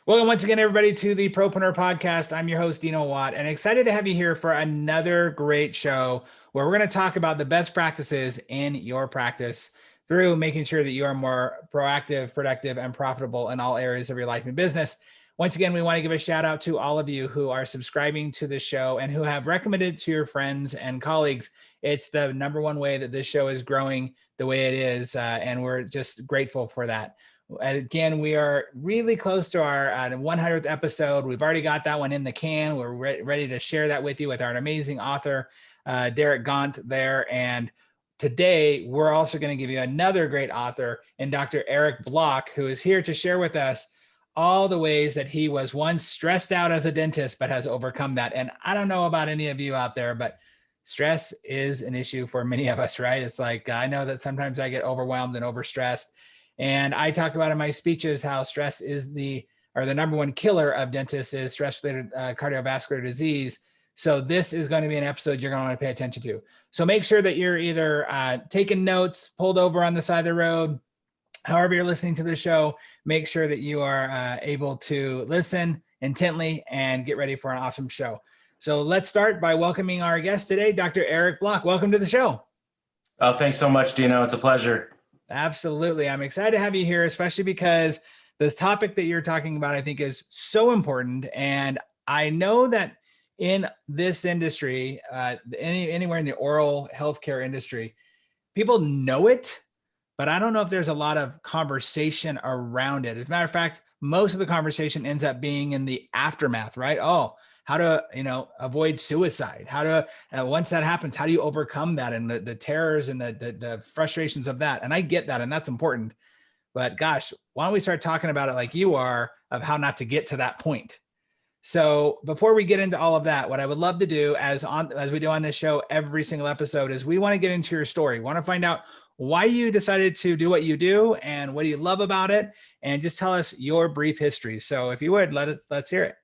Welcome once again, everybody, to the Propreneur Podcast. I'm your host, Dino Watt, and excited to have you here for another great show where we're going to talk about the best practices in your practice through making sure that you are more proactive, productive, and profitable in all areas of your life and business. Once again, we want to give a shout out to all of you who are subscribing to this show and who have recommended it to your friends and colleagues. It's the number one way that this show is growing the way it is, and we're just grateful for that. Again, we are really close to our 100th episode. We've already got that one in the can. We're ready to share that with you with our amazing author, Derek Gaunt there. And today, we're also going to give you another great author in Dr. Eric Block, who is here to share with us all the ways that he was once stressed out as a dentist, but has overcome that. And I don't know about any of you out there, but stress is an issue for many of us, right? It's like, I know that sometimes I get overwhelmed and overstressed. And I talk about in my speeches how stress is the number one killer of dentists is stress-related cardiovascular disease. So this is going to be an episode you're going to want to pay attention to. So make sure that you're either taking notes, pulled over on the side of the road, however you're listening to the show, make sure that you are able to listen intently and get ready for an awesome show. So let's start by welcoming our guest today, Dr. Eric Block. Welcome to the show. Oh, thanks so much, Dino. It's a pleasure. Absolutely. I'm excited to have you here, especially because this topic that you're talking about, I think, is so important. And I know that in this industry, anywhere in the oral healthcare industry, people know it, but I don't know if there's a lot of conversation around it. As a matter of fact, most of the conversation ends up being in the aftermath, right? Oh, how to, avoid suicide, how to, once that happens, how do you overcome that and the terrors and the frustrations of that? And I get that, and that's important, but gosh, why don't we start talking about it like you are, of how not to get to that point? So before we get into all of that, what I would love to do as we do on this show, every single episode, is we want to get into your story. We want to find out why you decided to do what you do and what do you love about it, and just tell us your brief history. So if you would, let's hear it.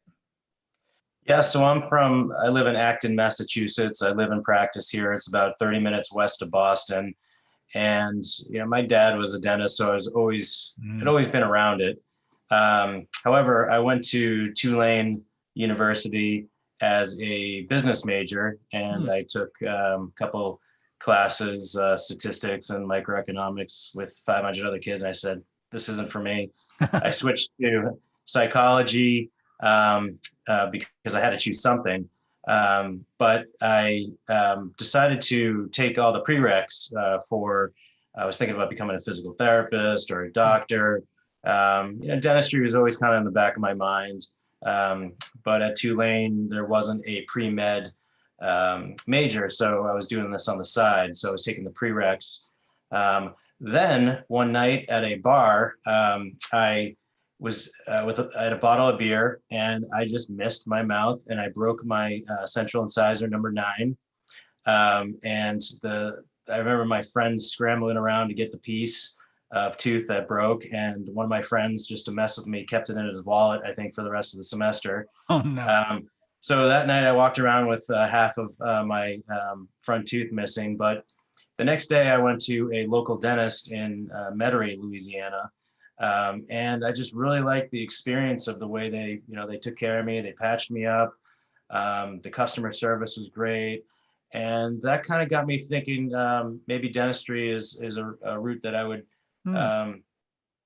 Yeah, so I live in Acton, Massachusetts. I live in practice here. It's about 30 minutes west of Boston. And, my dad was a dentist, so I'd always been around it. However, I went to Tulane University as a business major, and I took a couple classes, statistics and microeconomics with 500 other kids. And I said, this isn't for me. I switched to psychology, because I had to choose something. But I decided to take all the prereqs I was thinking about becoming a physical therapist or a doctor. Dentistry was always kind of in the back of my mind. But at Tulane, there wasn't a pre-med major, so I was doing this on the side. So I was taking the prereqs. Then one night at a bar, I had a bottle of beer, and I just missed my mouth, and I broke my central incisor number 9. I remember my friends scrambling around to get the piece of tooth that broke, and one of my friends, just to mess with me, kept it in his wallet, I think, for the rest of the semester. Oh no! So that night I walked around with half of my front tooth missing. But the next day I went to a local dentist in Metairie, Louisiana. And I just really liked the experience of the way they took care of me. They patched me up. The customer service was great. And that kind of got me thinking, maybe dentistry is a route that I would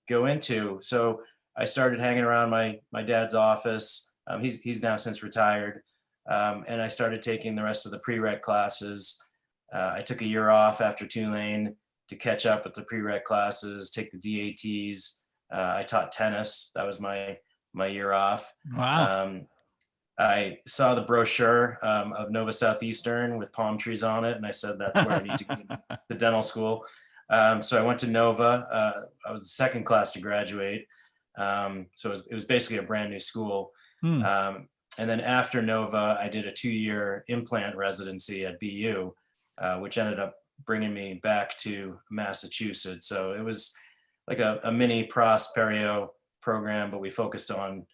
go into. So I started hanging around my dad's office. He's now since retired. And I started taking the rest of the prereq classes. I took a year off after Tulane to catch up with the prereq classes, take the DATs. I taught tennis. That was my year off. Wow. I saw the brochure of Nova Southeastern with palm trees on it, and I said, that's where I need to go to dental school. So I went to Nova. I was the second class to graduate. So it was basically a brand new school. And then after Nova, I did a 2-year implant residency at BU, which ended up bringing me back to Massachusetts. So it was like a mini pros perio program, but we focused on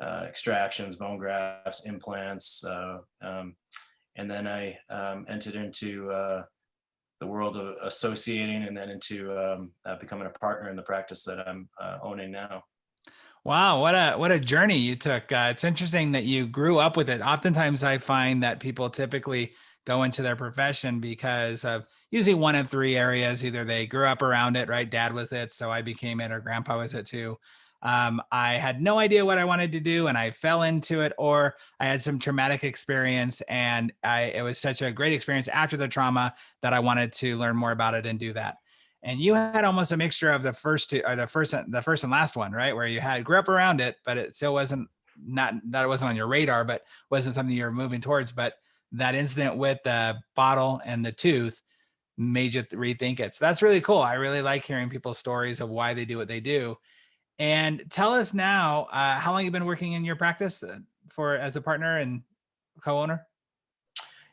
extractions, bone grafts, implants. And then I entered into the world of associating, and then into becoming a partner in the practice that I'm owning now. Wow, what a journey you took. It's interesting that you grew up with it. Oftentimes, I find that people typically go into their profession because of usually one of three areas. Either they grew up around it, right? Dad was it, so I became it, or grandpa was it too. I had no idea what I wanted to do, and I fell into it, or I had some traumatic experience, and it was such a great experience after the trauma that I wanted to learn more about it and do that. And you had almost a mixture of the first two, or the first and last one, right? Where you had grew up around it, but it still wasn't, not that it wasn't on your radar, but wasn't something you were moving towards. But that incident with the bottle and the tooth made you rethink it. So that's really cool. I really like hearing people's stories of why they do what they do. And tell us now, how long you've been working in your practice for as a partner and co-owner?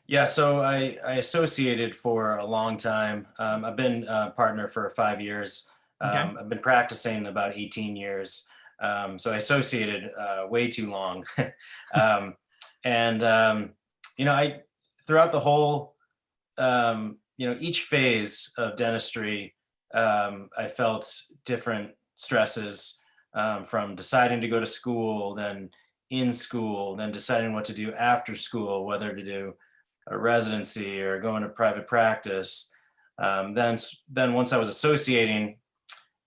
Yeah, so I associated for a long time. I've been a partner for 5 years. Okay. I've been practicing about 18 years. So I associated way too long. um, and I throughout the whole, each phase of dentistry, I felt different stresses, from deciding to go to school, then in school, then deciding what to do after school, whether to do a residency or go into private practice. Then once I was associating,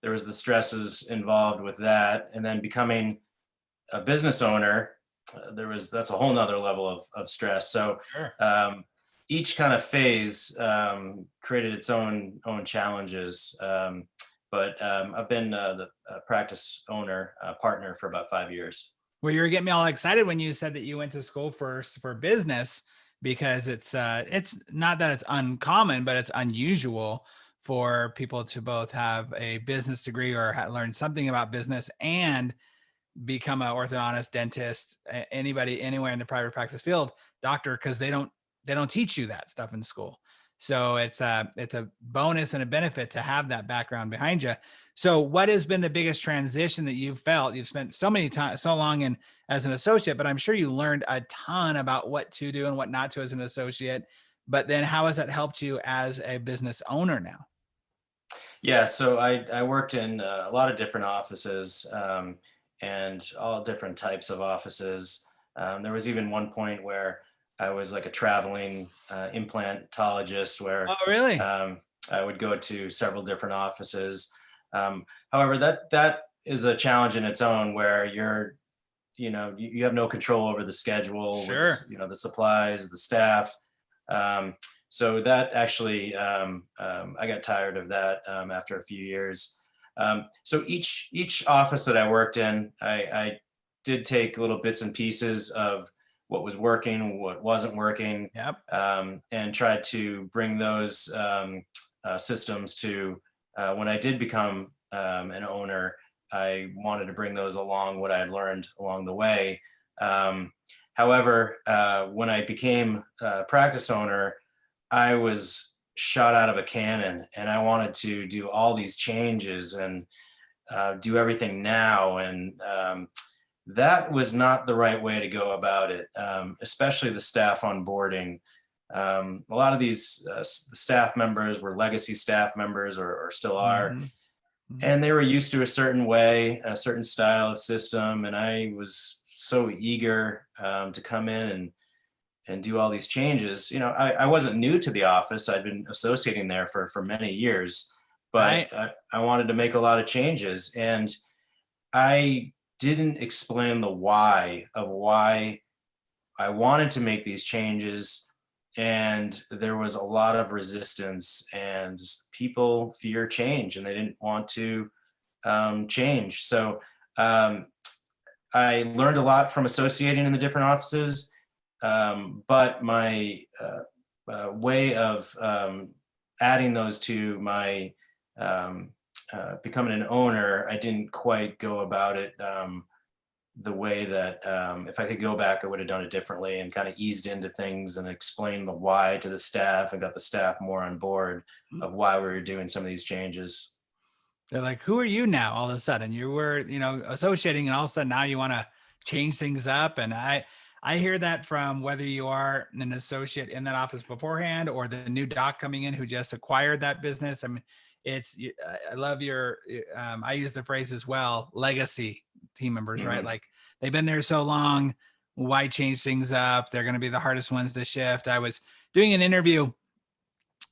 there was the stresses involved with that, and then becoming a business owner, that's a whole nother level of stress. So Sure. each kind of phase created its own challenges. But I've been the practice owner partner for about 5 years. Well, you were getting me all excited when you said that you went to school for business, because it's not that it's uncommon, but it's unusual for people to both have a business degree or learn something about business and become an orthodontist, dentist, anybody anywhere in the private practice field, doctor, because they don't teach you that stuff in school. So it's a bonus and a benefit to have that background behind you. So what has been the biggest transition that you've felt? You've spent so many time, so long in as an associate, but I'm sure you learned a ton about what to do and what not to as an associate. But then how has that helped you as a business owner now? Yeah, so I worked in a lot of different offices, and all different types of offices. There was even one point where I was like a traveling implantologist, Oh, where really? I would go to several different offices. However, that is a challenge in its own, where you have no control over the schedule with Sure. the supplies, the staff. Um, so that actually, I got tired of that after a few years. So each office that I worked in, I did take little bits and pieces of what was working, what wasn't working, Yep. and tried to bring those systems to, when I did become an owner. I wanted to bring those along, what I had learned along the way. Um, However, when I became a practice owner, I was shot out of a cannon, and I wanted to do all these changes and do everything now. And that was not the right way to go about it, especially the staff onboarding. A lot of these staff members were legacy staff members, or still are, Hmm. Hmm. and they were used to a certain way, a certain style of system. And I was so eager to come in and do all these changes. I wasn't new to the office. I'd been associating there for many years, but Right. I wanted to make a lot of changes. And I didn't explain the why I wanted to make these changes. And there was a lot of resistance, and people fear change and they didn't want to change. So um, I learned a lot from associating in the different offices, but my way of adding those to my becoming an owner, I didn't quite go about it the way that, if I could go back, I would have done it differently, and kind of eased into things and explained the why to the staff and got the staff more on board of why we were doing some of these changes. They're like, who are you now? All of a sudden, you were, associating, and all of a sudden now you want to change things up. And I hear that from whether you are an associate in that office beforehand or the new doc coming in who just acquired that business. I mean, I love I use the phrase as well, legacy. team members, right? Like they've been there so long, why change things up? They're going to be the hardest ones to shift. I was doing an interview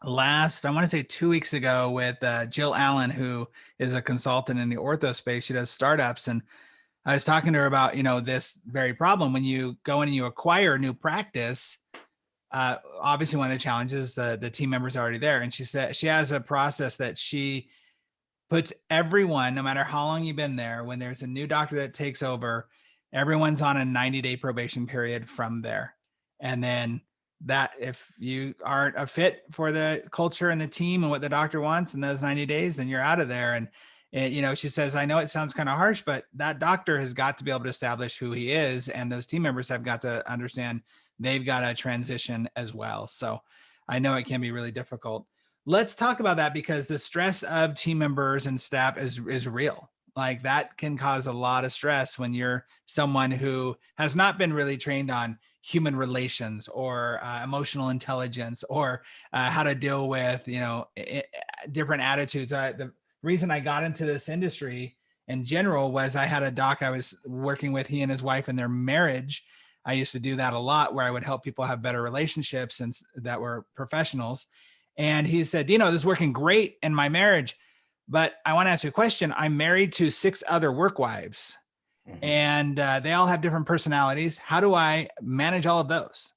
I want to say 2 weeks ago with Jill Allen, who is a consultant in the ortho space. She does startups. And I was talking to her about, this very problem. When you go in and you acquire a new practice, obviously one of the challenges, the team members are already there. And she said she has a process that she puts everyone, no matter how long you've been there, when there's a new doctor that takes over, everyone's on a 90-day probation period from there. And then that if you aren't a fit for the culture and the team and what the doctor wants in those 90 days, then you're out of there. And she says, I know it sounds kind of harsh, but that doctor has got to be able to establish who he is. And those team members have got to understand they've got to transition as well. So I know it can be really difficult. Let's talk about that, because the stress of team members and staff is real. Like that can cause a lot of stress when you're someone who has not been really trained on human relations or emotional intelligence or how to deal with, different attitudes. The reason I got into this industry in general was I had a doc I was working with, he and his wife and their marriage. I used to do that a lot, where I would help people have better relationships and that were professionals. And he said, this is working great in my marriage, but I want to ask you a question. I'm married to 6 other work wives, and they all have different personalities. How do I manage all of those?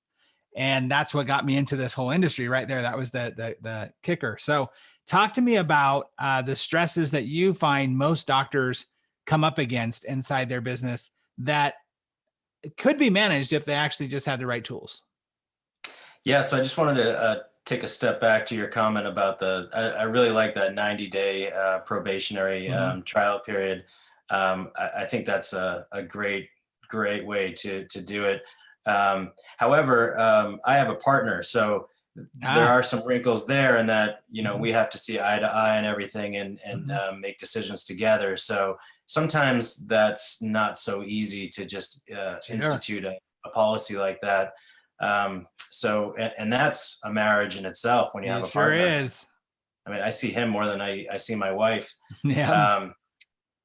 And that's what got me into this whole industry right there. That was the kicker. So talk to me about the stresses that you find most doctors come up against inside their business that could be managed if they actually just had the right tools. Yeah, so I just wanted to take a step back to your comment about I really like that 90-day probationary trial period. I think that's a great way to do it. However, I have a partner, so there are some wrinkles there, in that, we have to see eye to eye and everything, and make decisions together. So sometimes that's not so easy to just institute a policy like that. So, and that's a marriage in itself when you have a partner. Sure is. I mean, I see him more than I see my wife. Yeah.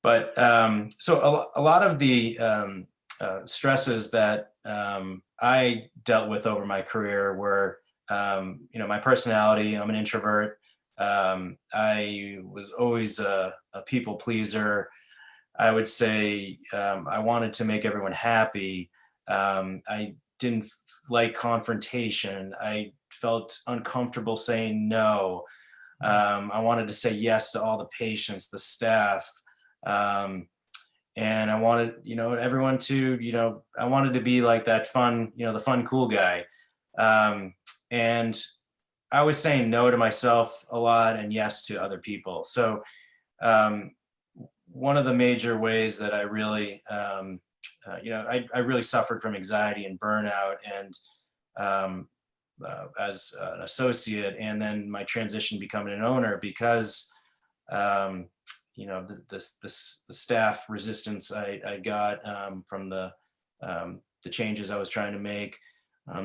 So a lot of the stresses that I dealt with over my career were, my personality. I'm an introvert. I was always a people pleaser. I would say I wanted to make everyone happy. I didn't like confrontation. I felt uncomfortable saying no. I wanted to say yes to all the patients, the staff. And I wanted, everyone to, I wanted to be like that fun, the fun, cool guy. And I was saying no to myself a lot and yes to other people. So one of the major ways that I really, I really suffered from anxiety and burnout, and as an associate, and then my transition becoming an owner, because the staff resistance I got from the changes I was trying to make.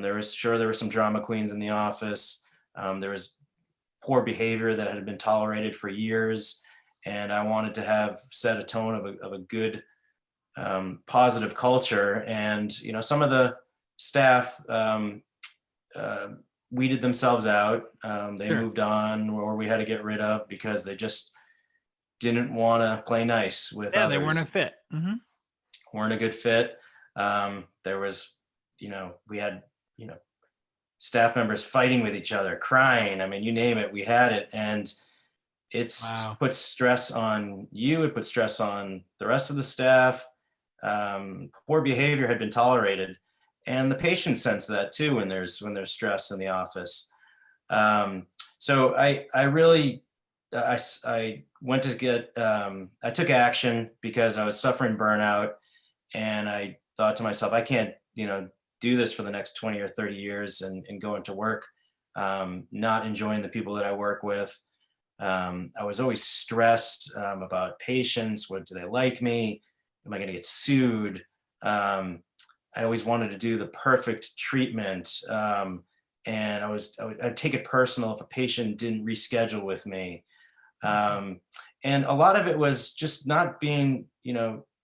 There were some drama queens in the office. There was poor behavior that had been tolerated for years, and I wanted to set a tone of a good, positive culture. And some of the staff weeded themselves out. They moved on, or we had to get rid of, because they just didn't want to play nice with others. They weren't a fit. Weren't a good fit. There was, we had, staff members fighting with each other, crying. I mean, you name it, we had it. And it's put stress on you. It put stress on the rest of the staff. Poor behavior had been tolerated. And the patients sense that too when there's stress in the office. So I really, I went to get, I took action because I was suffering burnout, and I thought to myself, I can't, do this for the next 20 or 30 years and go into work, not enjoying the people that I work with. I was always stressed about patients. What, do they like me? Am I going to get sued? I always wanted to do the perfect treatment. And I'd take it personal if a patient didn't reschedule with me. And a lot of it was just not being,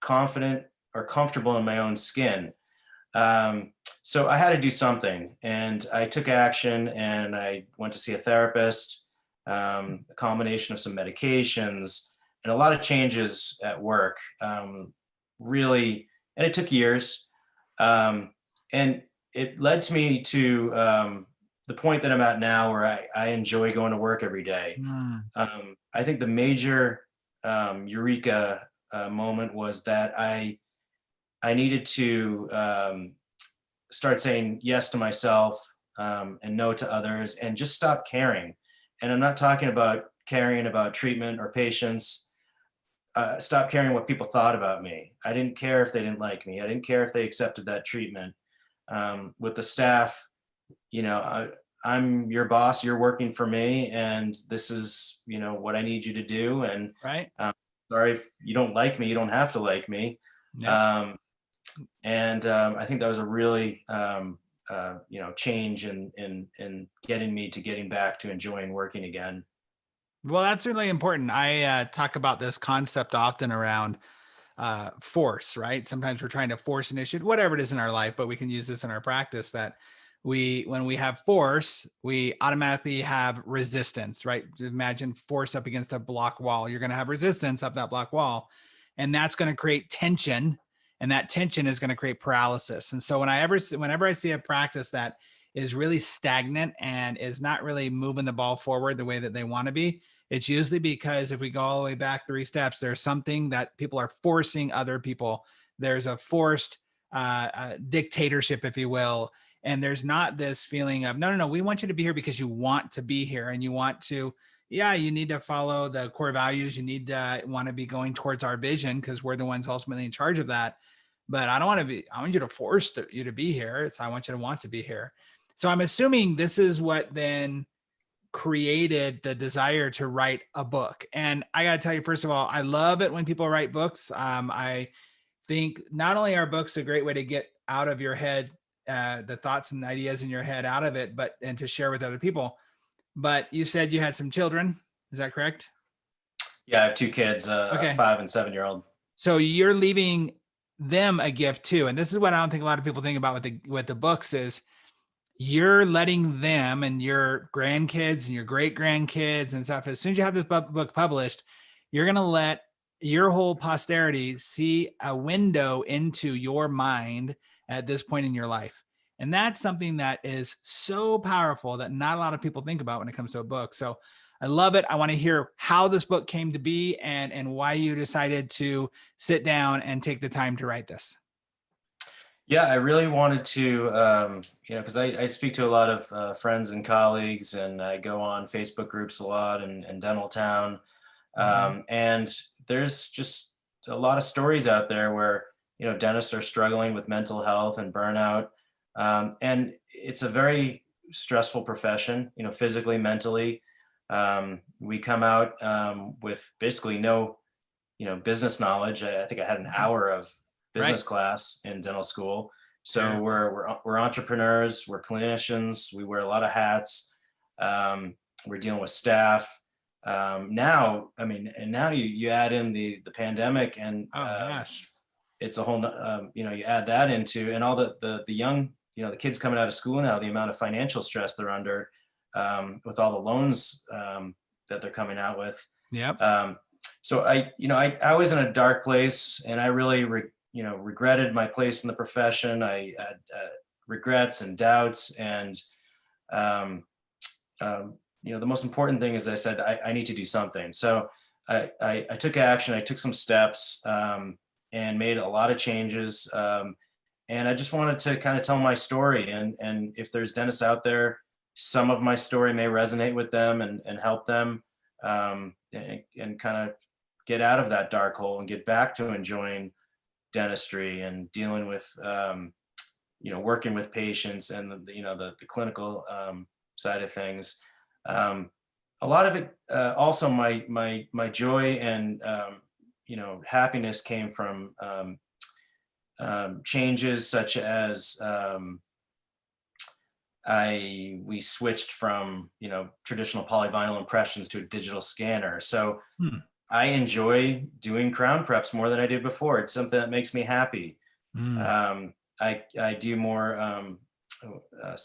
confident or comfortable in my own skin. So I had to do something, and I took action, and I went to see a therapist, a combination of some medications and a lot of changes at work. Really, and it took years. And it led to me to the point that I'm at now, where I enjoy going to work every day. Mm, I think the major eureka moment was that I needed to start saying yes to myself, and no to others, and just stop caring. And I'm not talking about caring about treatment or patients. Stop caring what people thought about me. I didn't care if they didn't like me. I didn't care if they accepted that treatment. With the staff, I'm your boss. You're working for me, and this is what I need you to do. And right. sorry if you don't like me. You don't have to like me. Yep. And I think that was a really change in getting back to enjoying working again. Well, that's really important. I talk about this concept often around force, right? Sometimes we're trying to force an issue, whatever it is in our life, but we can use this in our practice that when we have force, we automatically have resistance, right? Imagine force up against a block wall. You're going to have resistance up that block wall, and that's going to create tension, and that tension is going to create paralysis. And so whenever I see a practice that is really stagnant and is not really moving the ball forward the way that they want to be, it's usually because if we go all the way back 3 steps, there's something that people are forcing other people. There's a forced dictatorship, if you will. And there's not this feeling of, no, we want you to be here because you want to be here, and you want to, you need to follow the core values. You need to want to be going towards our vision because we're the ones ultimately in charge of that. But I want you to force you to be here. I want you to want to be here. So I'm assuming this is what then created the desire to write a book. And I got to tell you, first of all, I love it when people write books. I think not only are books a great way to get out of your head, the thoughts and ideas in your head out of it, and to share with other people. But you said you had some children. Is that correct? Yeah, I have 2 kids, Okay. a 5 and 7-year-old. So you're leaving them a gift too. And this is what I don't think a lot of people think about with the books is you're letting them and your grandkids and your great grandkids and stuff, as soon as you have this book published, you're going to let your whole posterity see a window into your mind at this point in your life. And that's something that is so powerful that not a lot of people think about when it comes to a book. So I love it. I want to hear how this book came to be and why you decided to sit down and take the time to write this. Yeah, I really wanted to, because I speak to a lot of friends and colleagues, and I go on Facebook groups a lot and Dental Town. And there's just a lot of stories out there where, dentists are struggling with mental health and burnout. And it's a very stressful profession, physically, mentally. We come out with basically no, business knowledge. I think I had an hour of business class in dental school. So we're entrepreneurs, we're clinicians, we wear a lot of hats. We're dealing with staff. Now you add in the pandemic, and it's a whole, you add that into, and all the young, the kids coming out of school now, the amount of financial stress they're under, with all the loans that they're coming out with. Yep. So I was in a dark place, and I really regretted my place in the profession. I had regrets and doubts, and the most important thing is I said I need to do something. So I took action. I took some steps, and made a lot of changes. And I just wanted to kind of tell my story. And if there's dentists out there, some of my story may resonate with them and help them, and kind of get out of that dark hole and get back to enjoying dentistry and dealing with, working with patients and the clinical side of things. A lot of it, also my joy and, happiness came from changes such as we switched from traditional polyvinyl impressions to a digital scanner. So I enjoy doing crown preps more than I did before. It's something that makes me happy. Mm. I do more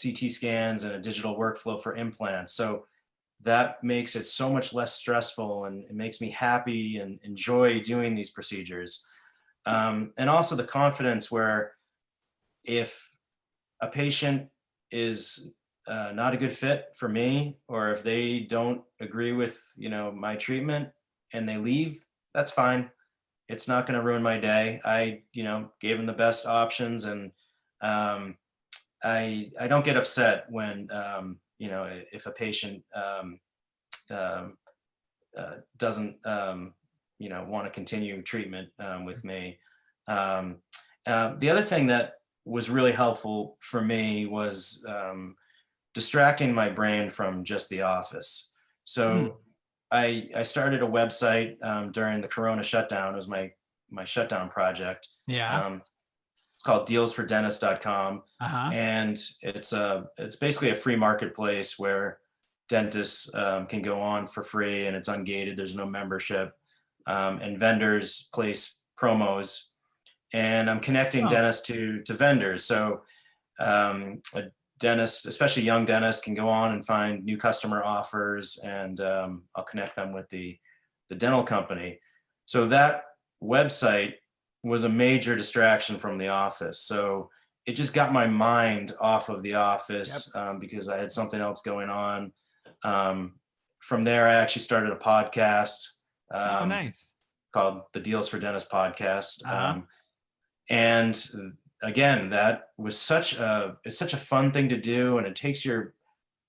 CT scans and a digital workflow for implants. So that makes it so much less stressful, and it makes me happy and enjoy doing these procedures. And also the confidence where if a patient is not a good fit for me, or if they don't agree with, my treatment and they leave, that's fine. It's not going to ruin my day. I, gave them the best options, and um, I don't get upset when, if a patient um, doesn't, want to continue treatment with me. Um, the other thing that was really helpful for me was distracting my brain from just the office. Mm. So I started a website during the Corona shutdown. It was my shutdown project. Yeah. It's called dealsfordentist.com, Uh-huh. and it's basically a free marketplace where dentists can go on for free, and it's ungated. There's no membership, and vendors place promos, and I'm connecting Oh, dentists to vendors. So a dentist, especially young dentists, can go on and find new customer offers, and I'll connect them with the dental company. So that website was a major distraction from the office. So it just got my mind off of the yep. office because I had something else going on. Um, from there, I actually started a podcast Oh, um, nice. called the Deals for Dentists podcast. Uh-huh. And again, that was it's such a fun thing to do, and it takes your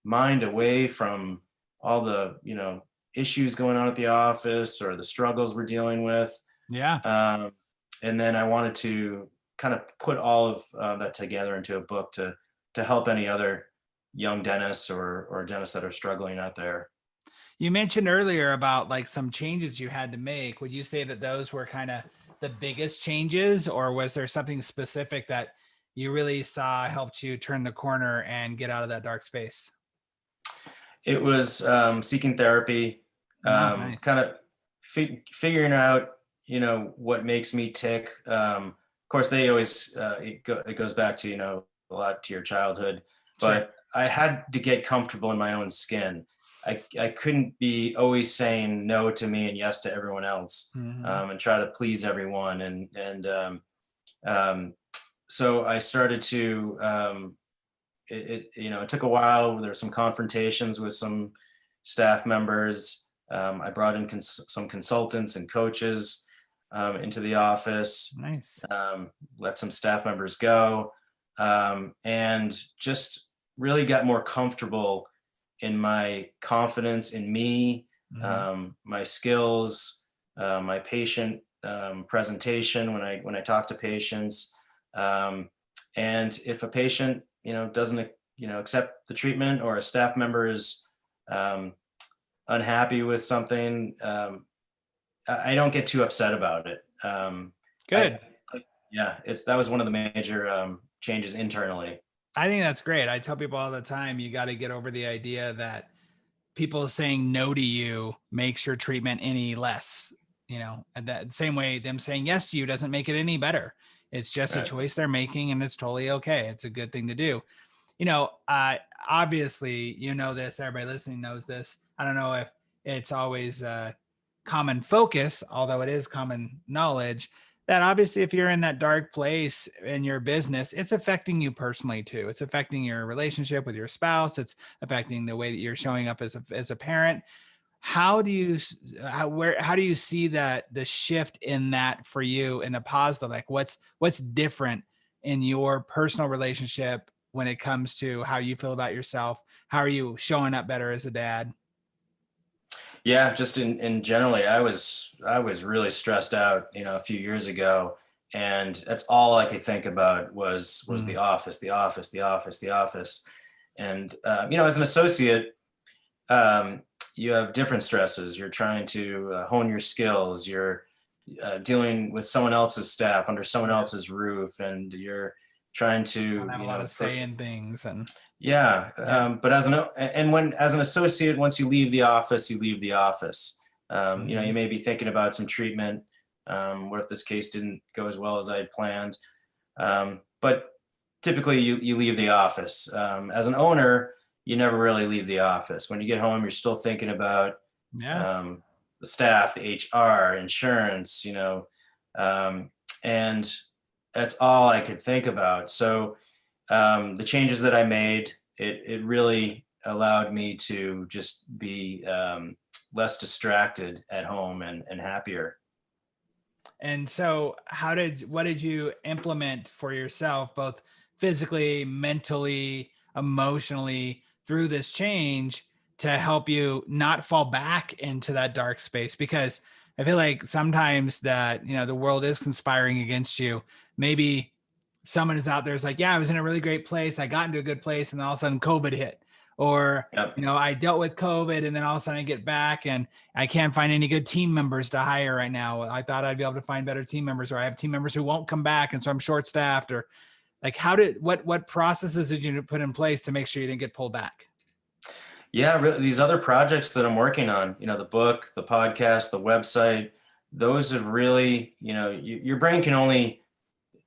mind away from all the, issues going on at the office or the struggles we're dealing with. Yeah. Um, and then I wanted to kind of put all of that together into a book to help any other young dentists or dentists that are struggling out there. You mentioned earlier about like some changes you had to make. Would you say that those were kind of the biggest changes, or was there something specific that you really saw helped you turn the corner and get out of that dark space? It was seeking therapy, Oh, nice. kind of figuring out, what makes me tick. Of course, they always it goes back to, a lot to your childhood, Sure. but I had to get comfortable in my own skin. I couldn't be always saying no to me and yes to everyone else, Hmm. and try to please everyone. Um, so I started to it took a while. There were some confrontations with some staff members. I brought in some consultants and coaches into the office, Nice. let some staff members go, and just really got more comfortable in my confidence in me, Hmm. my skills, my patient presentation when I talk to patients. Um, and if a patient, doesn't, accept the treatment, or a staff member is um, unhappy with something, I don't get too upset about it. I, Good. yeah, that was one of the major changes internally. I think that's great. I tell people all the time, you got to get over the idea that people saying no to you makes your treatment any less, and that same way them saying yes to you doesn't make it any better. It's just a Right. choice they're making, and it's totally okay. It's a good thing to do. Obviously, this, everybody listening knows this. I don't know if it's always common focus, although it is common knowledge that obviously if you're in that dark place in your business, it's affecting you personally too. It's affecting your relationship with your spouse. It's affecting the way that you're showing up as a parent. How do you how do you see that the shift in that for you in the positive? Like what's different in your personal relationship when it comes to how you feel about yourself? How are you showing up better as a dad? Yeah, just in generally, I was really stressed out, a few years ago, and that's all I could think about was the Mm, office, the office, the office, the office. And as an associate, um, you have different stresses. You're trying to hone your skills. You're dealing with someone else's staff under someone yeah. else's roof, and you're trying Don't to, have a lot of say in things and yeah. yeah. But as an associate, once you leave the office, you leave the office. You may be thinking about some treatment. What if this case didn't go as well as I had planned? But typically you leave the office. As an owner, you never really leave the office. When you get home, you're still thinking about Yeah. the staff, the HR, insurance, and that's all I could think about. So the changes that I made, it really allowed me to just be less distracted at home and happier. And so what did you implement for yourself, both physically, mentally, emotionally through this change to help you not fall back into that dark space? Because I feel like sometimes that, the world is conspiring against you. Maybe someone is out there is like, yeah, I was in a really great place. I got into a good place. And then all of a sudden COVID hit, or, Yep. I dealt with COVID and then all of a sudden I get back and I can't find any good team members to hire right now. I thought I'd be able to find better team members, or I have team members who won't come back. And so I'm short staffed, or like, what processes did you put in place to make sure you didn't get pulled back? Yeah, really, these other projects that I'm working on, the book, the podcast, the website, those have really, your brain can only,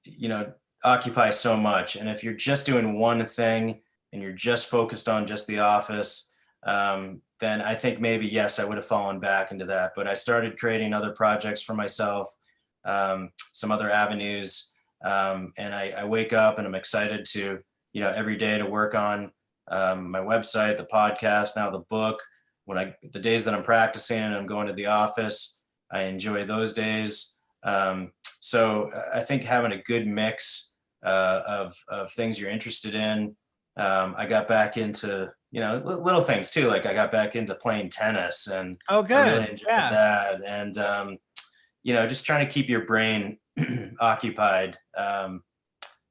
you know, occupy so much. And if you're just doing one thing and you're just focused on just the office, then I think maybe, yes, I would have fallen back into that. But I started creating other projects for myself, some other avenues. And I wake up and I'm excited to, every day to work on my website, the podcast, now the book. The days that I'm practicing and I'm going to the office, I enjoy those days. So I think having a good mix of things you're interested in. I got back into, little things too. Like I got back into playing tennis and Oh, I really good. enjoyed Yeah. that. And, just trying to keep your brain occupied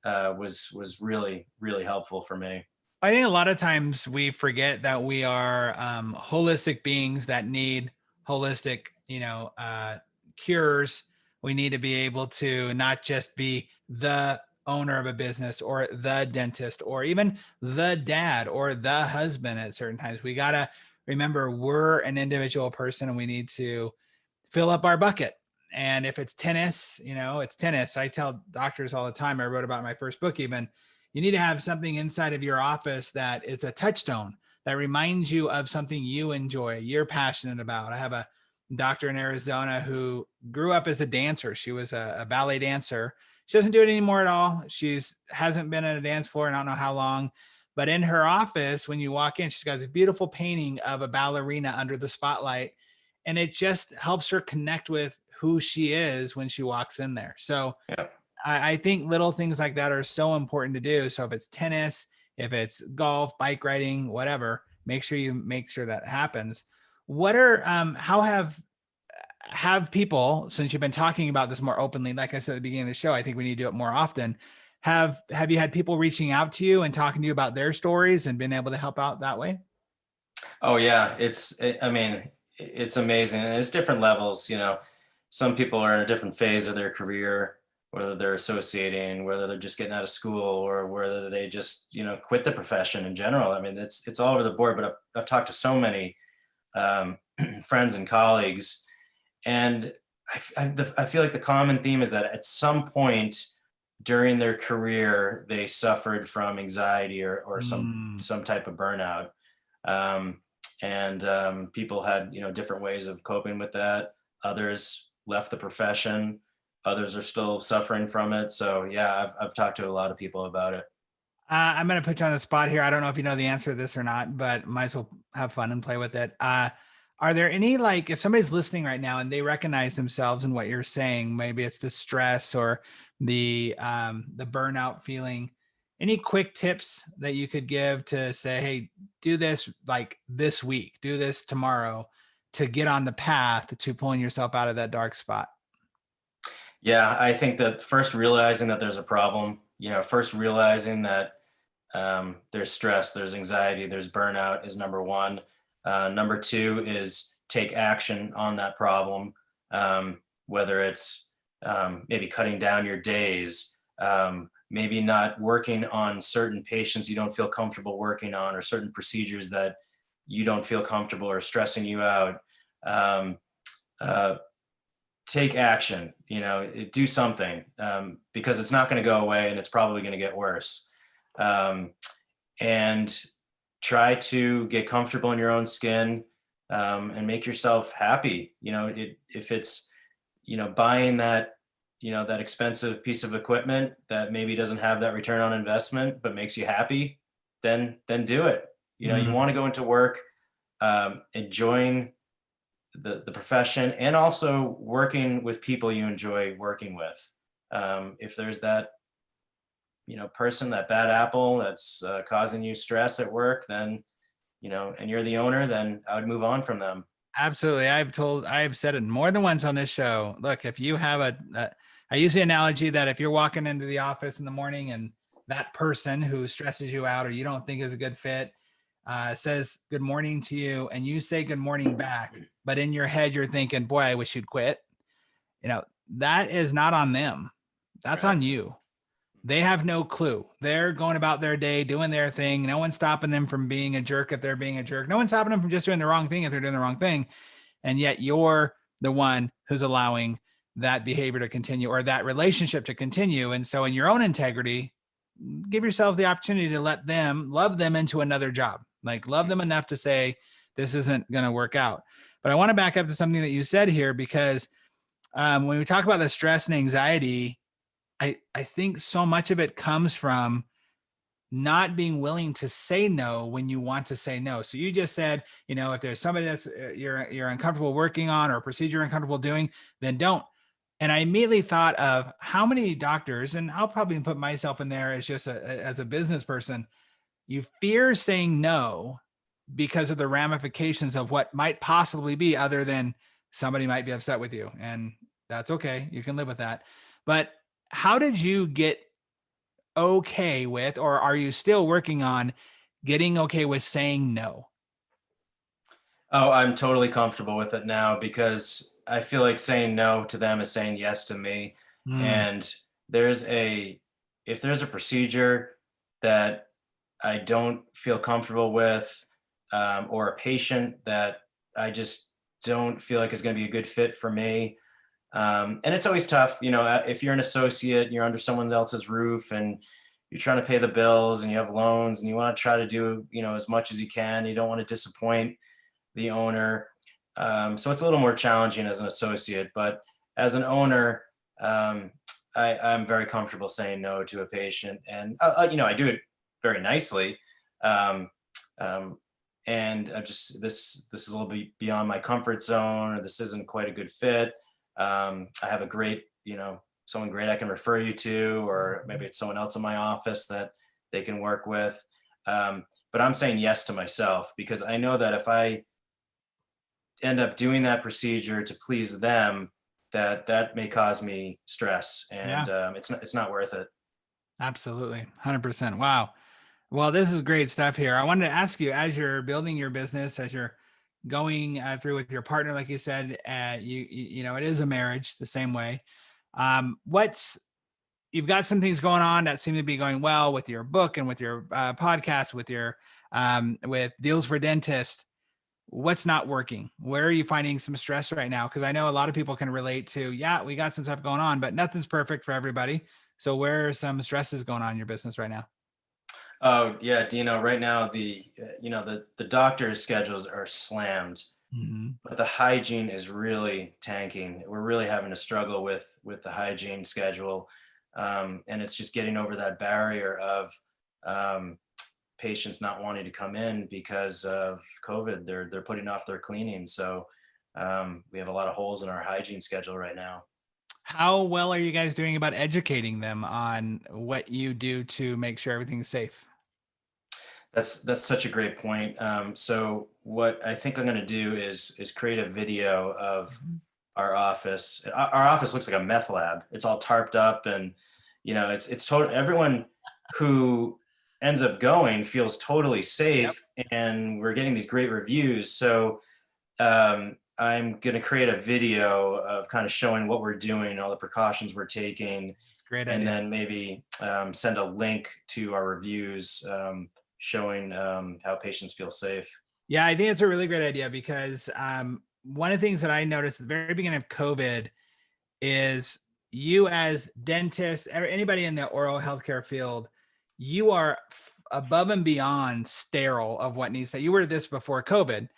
was really, really helpful for me. I think a lot of times we forget that we are holistic beings that need holistic, cures. We need to be able to not just be the owner of a business or the dentist or even the dad or the husband at certain times. We got to remember we're an individual person and we need to fill up our bucket. And if it's tennis, it's tennis. I tell doctors all the time, I wrote about in my first book, even, you need to have something inside of your office that is a touchstone that reminds you of something you enjoy, you're passionate about. I have a doctor in Arizona who grew up as a dancer. She was a ballet dancer. She doesn't do it anymore at all. She's hasn't been at a dance floor in I don't know how long. But in her office, when you walk in, she's got this beautiful painting of a ballerina under the spotlight. And it just helps her connect with who she is when she walks in there. So Yeah. I think little things like that are so important to do. So if it's tennis, if it's golf, bike riding, whatever, make sure that happens. What are how have people, since you've been talking about this more openly, like I said at the beginning of the show, I think we need to do it more often. Have you had people reaching out to you and talking to you about their stories and been able to help out that way? Oh yeah, I mean, it's amazing, and it's different levels. Some people are in a different phase of their career, whether they're associating, whether they're just getting out of school, or whether they just quit the profession in general. I mean, it's all over the board. But I've talked to so many friends and colleagues, and I feel like the common theme is that at some point during their career they suffered from anxiety or some type of burnout. And people had different ways of coping with that. Others left the profession, others are still suffering from it. So yeah, I've talked to a lot of people about it. I'm going to put you on the spot here. I don't know if you know the answer to this or not, but might as well have fun and play with it. Are there any, like, if somebody's listening right now and they recognize themselves in what you're saying, maybe it's the stress or the burnout feeling, any quick tips that you could give to say, hey, do this like this week, do this tomorrow to get on the path to pulling yourself out of that dark spot? Yeah, I think that first realizing that there's a problem, first realizing that there's stress, there's anxiety, there's burnout is number one. Number two is take action on that problem, whether it's maybe cutting down your days, maybe not working on certain patients you don't feel comfortable working on, or certain procedures that you don't feel comfortable or stressing you out. uh, take action, do something, because it's not going to go away and it's probably going to get worse. And try to get comfortable in your own skin, and make yourself happy. If it's, buying that expensive piece of equipment that maybe doesn't have that return on investment, but makes you happy, then do it. You Mhm. want to go into work, enjoying the profession, and also working with people you enjoy working with. If there's that person, that bad apple that's causing you stress at work, then and you're the owner, then I would move on from them. Absolutely. I've said it more than once on this show. Look, if you have I use the analogy that if you're walking into the office in the morning and that person who stresses you out or you don't think is a good fit says good morning to you and you say good morning back, but in your head you're thinking, boy, I wish you'd quit. That is not on them. That's Right. on you. They have no clue. They're going about their day, doing their thing. No one's stopping them from being a jerk if they're being a jerk. No one's stopping them from just doing the wrong thing if they're doing the wrong thing. And yet you're the one who's allowing that behavior to continue or that relationship to continue. And so, in your own integrity, give yourself the opportunity to let them love them into another job, like love them enough to say, this isn't going to work out. But I want to back up to something that you said here, because when we talk about the stress and anxiety, I think so much of it comes from not being willing to say no when you want to say no. So you just said, if there's somebody that's you're uncomfortable working on or a procedure you're uncomfortable doing, then don't. And I immediately thought of how many doctors, and I'll probably put myself in there as just as a business person, you fear saying no because of the ramifications of what might possibly be, other than somebody might be upset with you. And that's okay. You can live with that. But how did you get okay with, or are you still working on getting okay with saying no? Oh, I'm totally comfortable with it now because I feel like saying no to them is saying yes to me. Mm, And there's a if there's a procedure that I don't feel comfortable with, or a patient that I just don't feel like is going to be a good fit for me. And it's always tough, if you're an associate, you're under someone else's roof and you're trying to pay the bills and you have loans and you want to try to do, as much as you can. You don't want to disappoint the owner. So it's a little more challenging as an associate, but as an owner, um, I'm very comfortable saying no to a patient, and I do it very nicely. Um, um, and I just this is a little bit beyond my comfort zone, or this isn't quite a good fit. I have a great, someone great I can refer you to, or maybe it's someone else in my office that they can work with. But I'm saying yes to myself because I know that if I end up doing that procedure to please them, that may cause me stress, yeah, and it's not worth it. absolutely. 100%. Wow. Well, this is great stuff here. I wanted to ask you, as you're building your business, as you're going through with your partner, like you said, it is a marriage the same way. What's You've got some things going on that seem to be going well with your book and with your podcast, with your with deals for dentists. What's not working? Where are you finding some stress right now? Because I know a lot of people can relate to, yeah, we got some stuff going on, but nothing's perfect for everybody. So where are some stresses going on in your business right now? Oh yeah, Dino. Right now, the doctor's schedules are slammed, Mhm. but the hygiene is really tanking. We're really having to struggle with the hygiene schedule, and it's just getting over that barrier of um, patients not wanting to come in because of COVID. They're putting off their cleaning, so we have a lot of holes in our hygiene schedule right now. How well are you guys doing about educating them on what you do to make sure everything's safe? That's such a great point. So what I think I'm going to do is create a video of Mhm. our office. Our office looks like a meth lab. It's all tarped up, and it's total. Everyone who ends up going feels totally Yep. safe, and we're getting these great reviews. So I'm going to create a video of kind of showing what we're doing, all the precautions we're taking, It's a great and idea. then maybe send a link to our reviews, showing how patients feel safe. Yeah, I think it's a really great idea because one of the things that I noticed at the very beginning of COVID is you as dentists, anybody in the oral healthcare field, you are above and beyond sterile of what needs that. You were this before COVID.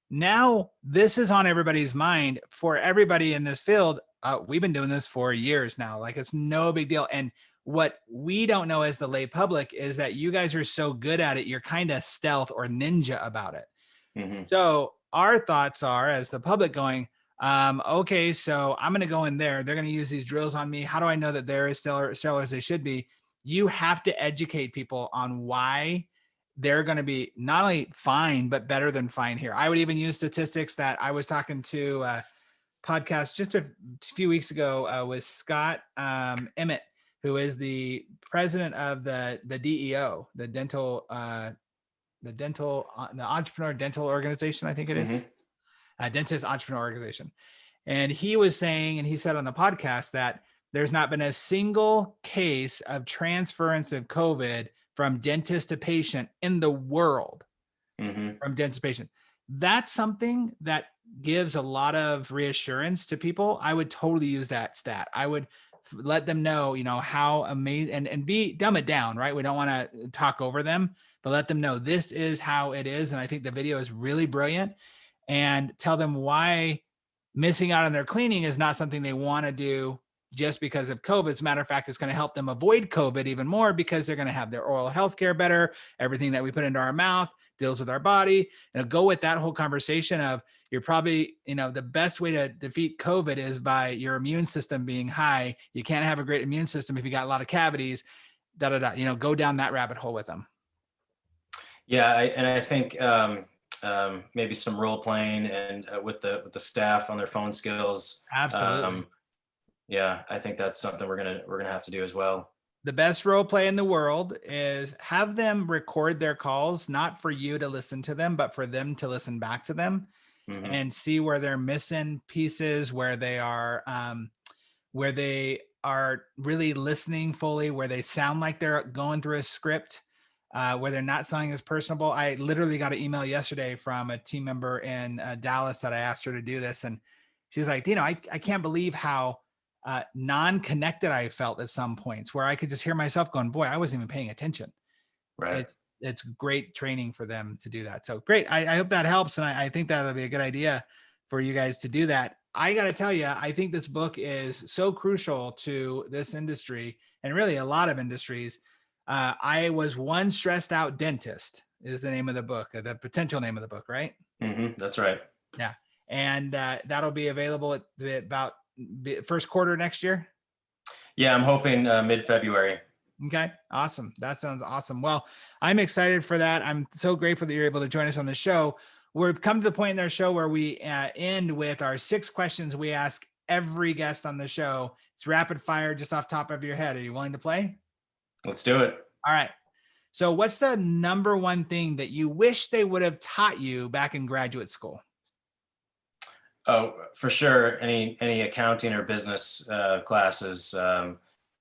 Now this is on everybody's mind for everybody in this field. We've been doing this for years now. Like it's no big deal. And what we don't know as the lay public is that you guys are so good at it. You're kind of stealth or ninja about it. Mm-hmm. So our thoughts are as the public going, okay, so I'm going to go in there. They're going to use these drills on me. How do I know that they're as sterile as they should be? You have to educate people on why they're going to be not only fine, but better than fine here. I would even use statistics that I was talking to a podcast just a few weeks ago with Scott Emmett, who is the president of the DEO, the Entrepreneur Dental Organization, I think it is. Mm-hmm. Dentist Entrepreneur Organization. And he was saying, and he said on the podcast that there's not been a single case of transference of COVID from dentist to patient in the world, mm-hmm. from dentist to patient. That's something that gives a lot of reassurance to people. I would totally use that stat. I would let them know, how amazing and dumb it down, right? We don't want to talk over them, but let them know this is how it is. And I think the video is really brilliant, and tell them why missing out on their cleaning is not something they want to do just because of COVID. As a matter of fact, it's going to help them avoid COVID even more because they're going to have their oral health care better. Everything that we put into our mouth deals with our body. And go with that whole conversation of you're probably, the best way to defeat COVID is by your immune system being high. You can't have a great immune system if you got a lot of cavities, go down that rabbit hole with them. Yeah. I think maybe some role playing and with the staff on their phone skills. Absolutely. Yeah, I think that's something we're gonna have to do as well. The best role play in the world is have them record their calls, not for you to listen to them, but for them to listen back to them, mm-hmm. and see where they're missing pieces, where they are really listening fully, where they sound like they're going through a script, where they're not sounding as personable. I literally got an email yesterday from a team member in Dallas that I asked her to do this, and she was like, Dino, I can't believe how non-connected I felt at some points, where I could just hear myself going, boy, I wasn't even paying attention. Right. It's great training for them to do that. So great. I hope that helps. And I think that'll be a good idea for you guys to do that. I got to tell you, I think this book is so crucial to this industry and really a lot of industries. I Was One Stressed Out Dentist is the name of the book, the potential name of the book, right? Mm-hmm. That's right. Yeah. And that'll be available at about first quarter next year. Yeah, I'm hoping mid-February. Okay, awesome. That sounds awesome. Well, I'm excited for that. I'm so grateful that you're able to join us on the show. We've come to the point in our show where we end with our 6 questions we ask every guest on the show. It's rapid fire, just off top of your head. Are you willing to play? Let's do it. All right. So what's the number one thing that you wish they would have taught you back in graduate school? Oh, for sure. Any accounting or business classes, how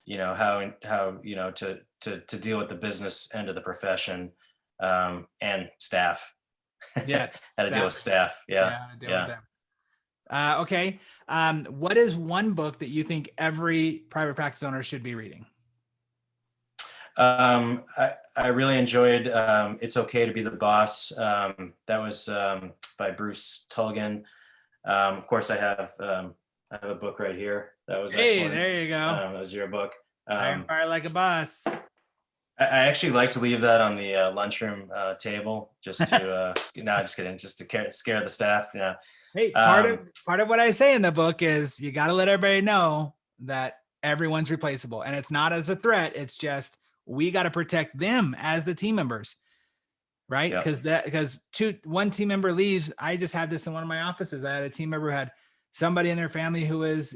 to deal with the business end of the profession, and staff. Yes. How to deal with staff. Yeah. How to deal with them. Okay. What is one book that you think every private practice owner should be reading? I really enjoyed It's Okay to Be the Boss. That was by Bruce Tulgan. Of course, I have a book right here. That was excellent. There you go. That was your book. Iron Fire Like a Boss. I actually like to leave that on the lunchroom table, just to no, just kidding, just to scare the staff. Yeah. Hey, part of what I say in the book is you got to let everybody know that everyone's replaceable, and it's not as a threat. It's just we got to protect them as the team members. Right. Because one team member leaves. I just had this in one of my offices. I had a team member who had somebody in their family who was,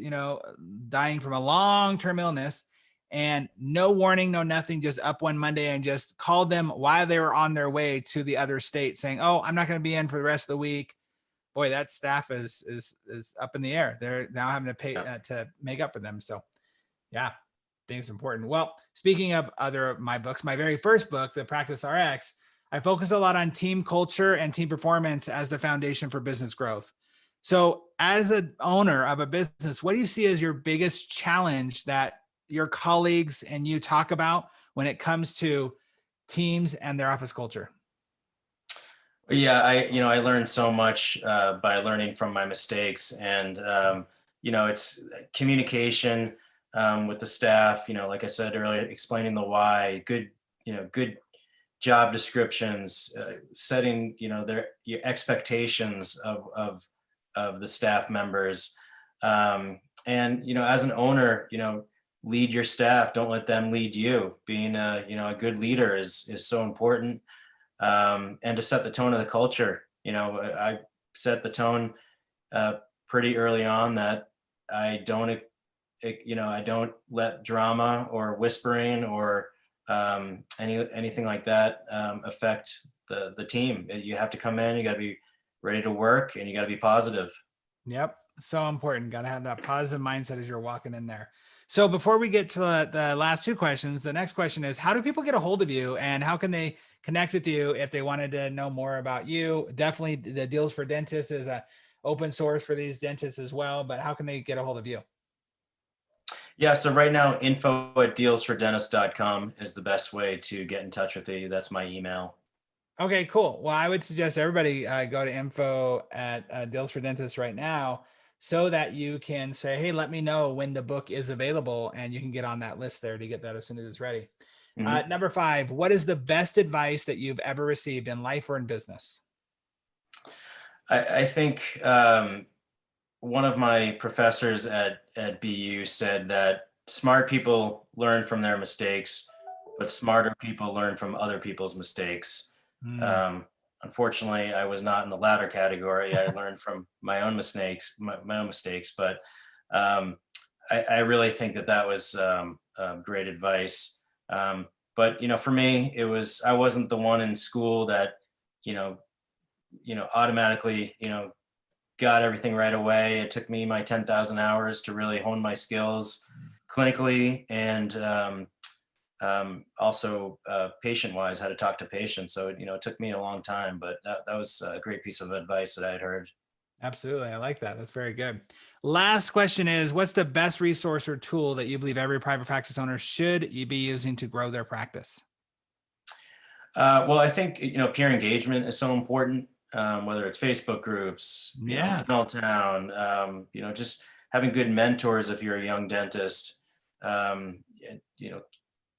dying from a long-term illness, and no warning, no nothing, just up one Monday and just called them while they were on their way to the other state saying, oh, I'm not going to be in for the rest of the week. Boy, that staff is up in the air. They're now having to pay to make up for them. So yeah, I think it's important. Well, speaking of my books, my very first book, The Practice RX, I focus a lot on team culture and team performance as the foundation for business growth. So as an owner of a business, what do you see as your biggest challenge that your colleagues and you talk about when it comes to teams and their office culture? Yeah, I learned so much by learning from my mistakes, and it's communication with the staff. Like I said earlier, explaining the why, good job descriptions, setting your expectations of the staff members, and as an owner, lead your staff. Don't let them lead you. Being a good leader is so important, and to set the tone of the culture. I set the tone uh, pretty early on that I don't, I don't let drama or whispering or anything like that affect the team. You have to come in, you got to be ready to work, and you got to be positive. Yep. So important. Got to have that positive mindset as you're walking in there. So before we get to the last two questions, the next question is, how do people get a hold of you and how can they connect with you if they wanted to know more about you? Definitely the Deals for Dentists is a open source for these dentists as well, but how can they get a hold of you? Yeah, so right now, info@dealsfordentist.com is the best way to get in touch with you. That's my email. Okay, cool. Well, I would suggest everybody go to info at Deals for Dentists right now so that you can say, hey, let me know when the book is available and you can get on that list there to get that as soon as it's ready. Mhm. Number 5, what is the best advice that you've ever received in life or in business? I think one of my professors at BU said that smart people learn from their mistakes, but smarter people learn from other people's mistakes. Mm, Um, Unfortunately, I was not in the latter category. I learned from my own mistakes, but um, I really think that was great advice. But for me, I wasn't the one in school that you know automatically got everything right away. It took me my 10,000 hours to really hone my skills clinically and also patient wise, how to talk to patients. So, it took me a long time, but that was a great piece of advice that I had heard. absolutely. I like that. That's very good. Last question is, what's the best resource or tool that you believe every private practice owner should you be using to grow their practice? Well, I think, peer engagement is so important, whether it's Facebook groups, Yeah, Dental Town, just having good mentors if you're a young dentist, and,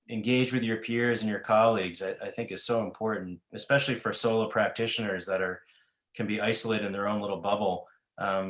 engage with your peers and your colleagues, I think is so important, especially for solo practitioners that can be isolated in their own little bubble.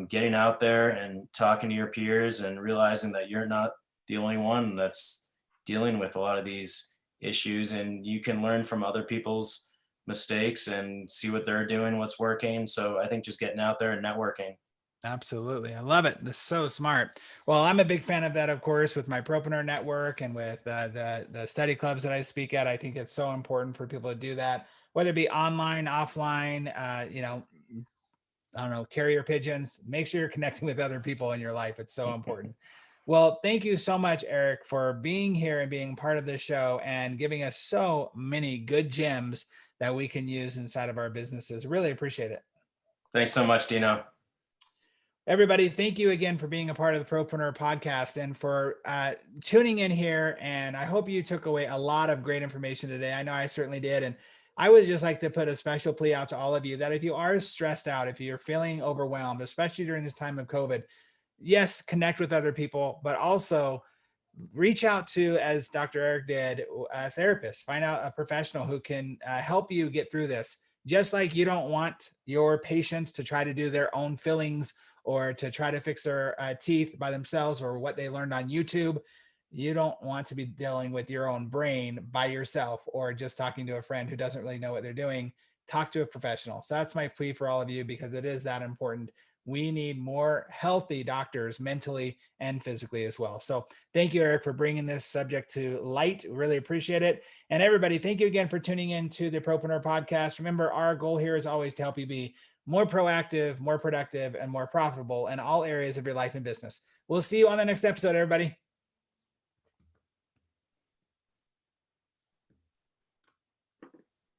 Getting out there and talking to your peers and realizing that you're not the only one that's dealing with a lot of these issues, and you can learn from other people's mistakes and see what they're doing, what's working. So I think just getting out there and networking. absolutely. I love it. This is so smart. Well, I'm a big fan of that, of course, with my Propreneur network and with the study clubs that I speak at. I think it's so important for people to do that, whether it be online, offline, I don't know, carrier pigeons. Make sure you're connecting with other people in your life. It's so important. Well, thank you so much, Eric, for being here and being part of this show and giving us so many good gems that we can use inside of our businesses. Really appreciate it. Thanks so much, Dino. Everybody, thank you again for being a part of the Propreneur Podcast and for tuning in here. And I hope you took away a lot of great information today. I know I certainly did. And I would just like to put a special plea out to all of you that if you are stressed out, if you're feeling overwhelmed, especially during this time of COVID, yes, connect with other people, but also reach out to, as Dr. Eric did, a therapist. Find out a professional who can help you get through this. Just like you don't want your patients to try to do their own fillings or to try to fix their teeth by themselves or what they learned on YouTube, you don't want to be dealing with your own brain by yourself or just talking to a friend who doesn't really know what they're doing. Talk to a professional. So that's my plea for all of you because it is that important. We need more healthy doctors mentally and physically as well. So thank you, Eric, for bringing this subject to light. Really appreciate it. And everybody, thank you again for tuning in to the Propreneur Podcast. Remember, our goal here is always to help you be more proactive, more productive, and more profitable in all areas of your life and business. We'll see you on the next episode, everybody.